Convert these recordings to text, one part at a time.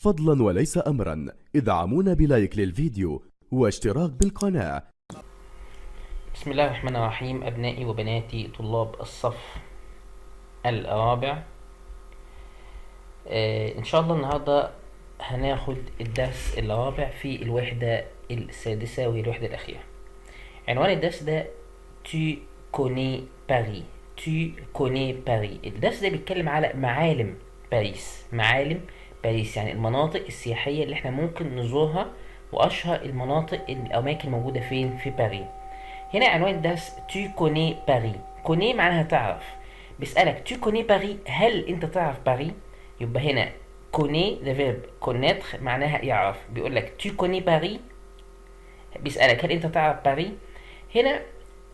فضلا وليس أمرا ادعمونا بلايك للفيديو واشتراك بالقناة. بسم الله الرحمن الرحيم. أبنائي وبناتي طلاب الصف الرابع، إن شاء الله النهاردة هناخد الدرس الرابع في الوحدة السادسة وهي الوحدة الأخيرة. عنوان الدرس ده Tu connais Paris. Tu connais Paris. الدرس ده بيتكلم على معالم باريس. معالم باريس يعني المناطق السياحية اللي احنا ممكن نزورها، وأشهر المناطق الأماكن موجودة فين في باريس. هنا عنوان الدرس Tu connais Paris. connais معناها تعرف. بيسألك Tu connais Paris، هل أنت تعرف باريس؟ يبقى هنا connais ده verb connaître معناها يعرف. بيقول لك Tu connais Paris، بيسألك هل أنت تعرف باريس. هنا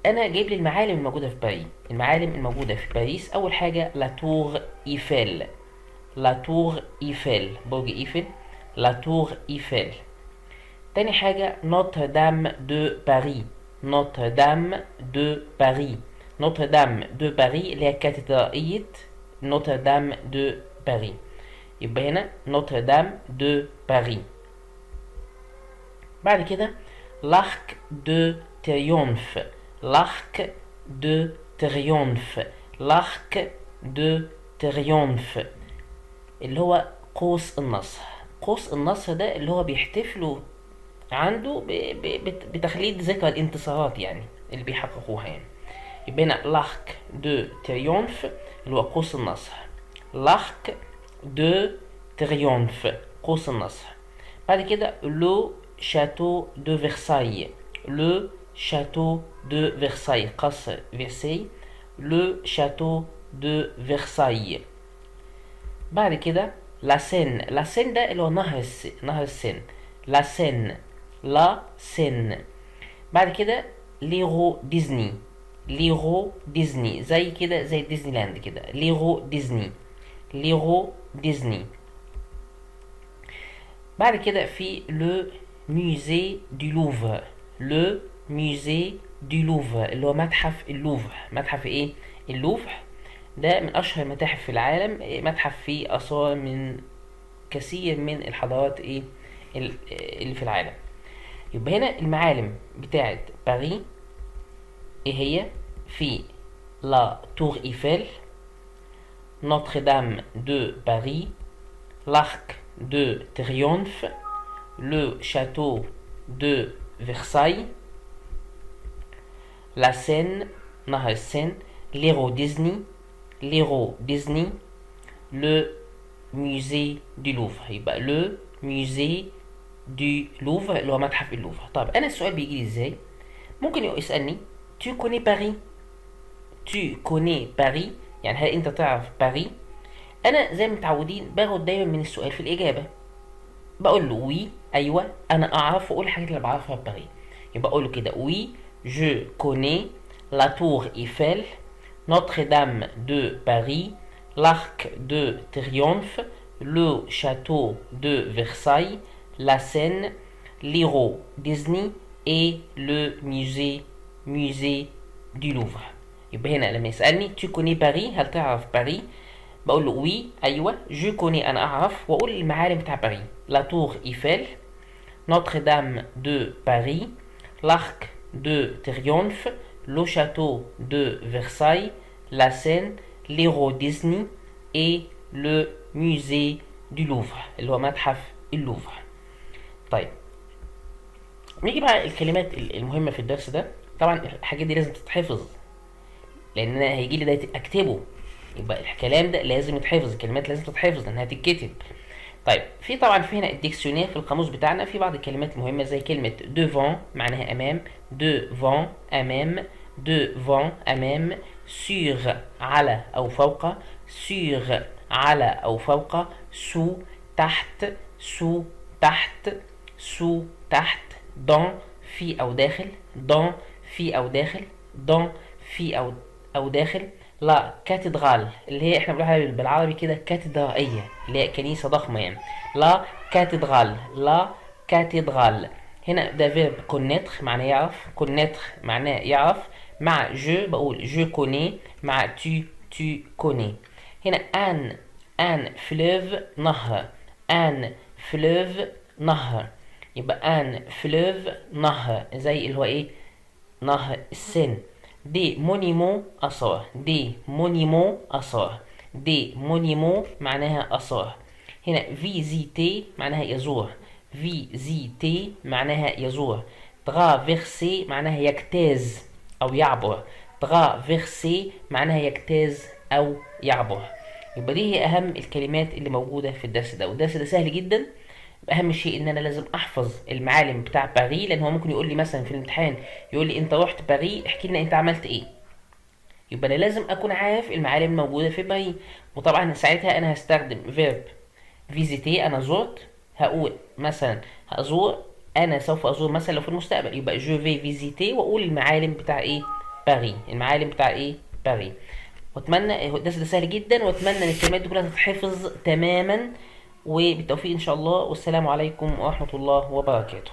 أنا جايب لي المعالم الموجودة في باريس. المعالم الموجودة في باريس أول حاجة لا تور إيفل. لا تور إيفل، برج إيفل، لا تور إيفل. تاني حاجة نوتر دام دو باريس. نوتر دام دو باريس. نوتر دام دو باريس اللي هي كاتدرائية نوتر دام دو باريس. يبقى هنا نوتر دام دو باريس. بعد كده l'Arc de Triomphe. l'Arc de Triomphe. l'Arc de Triomphe اللي هو قوس النصر. قوس النصر ده اللي هو بيحتفلوا عنده بتخليد ذكرى الانتصارات يعني اللي بيحققوها يعني. يبقى هنا l'Arc de Triomphe اللي هو قوس النصر. l'Arc de Triomphe قوس النصر. بعد كده le château de Versailles. le château de Versailles قصر Versailles. le château de Versailles. بعد كده لا سين. لا سين ده اللي هو نهر السين. لا سين. لا سين. بعد كده ليرو ديزني. ليرو ديزني زي كده زي ديزني لاند كده. ليرو ديزني. ليرو ديزني. بعد كده في لو musée du Louvre. le musée du Louvre اللي هو متحف اللوفر. متحف ايه؟ اللوفر ده من اشهر المتاحف في العالم. متحف فيه اثار من كثير من الحضارات ايه اللي في العالم. يبقى هنا المعالم بتاعت باريس ايه هي؟ في لا تور ايفل، نوتر دام دو باريس، l'Arc de Triomphe, le château de Versailles, la Seine, نهر السين، l'Euro Disney, l'Euro Disney, le musée du Louvre. يبقى le musée du Louvre اللي هو متحف اللوفر. طب أنا السؤال بيجي لي إزاي؟ ممكن يسألني tu connais Paris. tu connais Paris يعني هل أنت تعرف باريس؟ أنا زي ما متعودين باخد دايما من السؤال في الإجابة. بقول له وي أيوة أنا أعرف، وأقول الحاجات اللي بعرفها في باريس. يبقى أقول له كده وي جو كوني لا تور إيفل، نوتر دام دو باريس، l'Arc de Triomphe, le château de Versailles, la Seine, l'Euro Disney et le musée du Louvre. يبقى هنا لما يسألني tu connais Paris هل تعرف باريس؟ بقول له وي ايوه جو كوني انا اعرف، واقول المعالم بتاع باريس لا تور ايفل، نوتر دام دو باريس، l'Arc de Triomphe, le château de Versailles, la Seine, l'Euro Disney et le musée du Louvre اللي هو متحف اللوفر. طيب نيجي بقى الكلمات المهمة في الدرس ده. طبعا الحاجات دي لازم تتحفظ لان انا هيجي لي ده اكتبه. يبقى الكلام ده لازم يتحفظ، الكلمات لازم تتحفظ لانها هتتكتب. طيب في طبعا في هنا الديكسيونير في القاموس بتاعنا في بعض الكلمات المهمه زي كلمه devant معناها امام، devant امام، devant امام، sur على او فوق، sur على او فوق، sous تحت، sous تحت، sous تحت، dans في او داخل، dans في او داخل، dans في او داخل. لا كاتدرال اللي هي احنا بنقولها بالعربي كده كاتدرائية اللي هي كنيسة ضخمة يعني. لا كاتدرال. لا كاتدرال. هنا ده فيرب كونيتر معناه يعرف. كونيتر معناه يعرف. مع جو بقول جو كوني، مع تو كوني. هنا ان فلوف نهر. ان فلوف نهر. يبقى ان فلوف نهر زي اللي هو ايه؟ نهر السن. دي مونيمو آثار. دي مونيمو آثار. دي مونيمو معناها آثار. هنا فيزيتي معناها يزور. فيزيتي معناها يزور. ترافيرسي معناها يجتاز أو يعبر. ترافيرسي معناها يجتاز أو يعبر. يبقى دي هي أهم الكلمات اللي موجودة في الدرس ده، والدرس ده سهل جدا. اهم شيء ان انا لازم احفظ المعالم بتاع باري، لان هو ممكن يقول لي مثلا في الامتحان، يقول لي انت رحت باري احكي لنا انت عملت ايه. يبقى انا لازم اكون عارف المعالم الموجوده في باري. وطبعا ساعتها انا هستخدم فيرب فيزيتي، انا زرت. هقول مثلا هزور، انا سوف ازور مثلا لو في المستقبل، يبقى جو في فيزيتي، واقول المعالم بتاع ايه؟ باري. المعالم بتاع ايه؟ باري. واتمنى الدرس ده سهل جدا، واتمنى ان الكلمات دي كلها تتحفظ تماما. وبالتوفيق ان شاء الله، والسلام عليكم ورحمة الله وبركاته.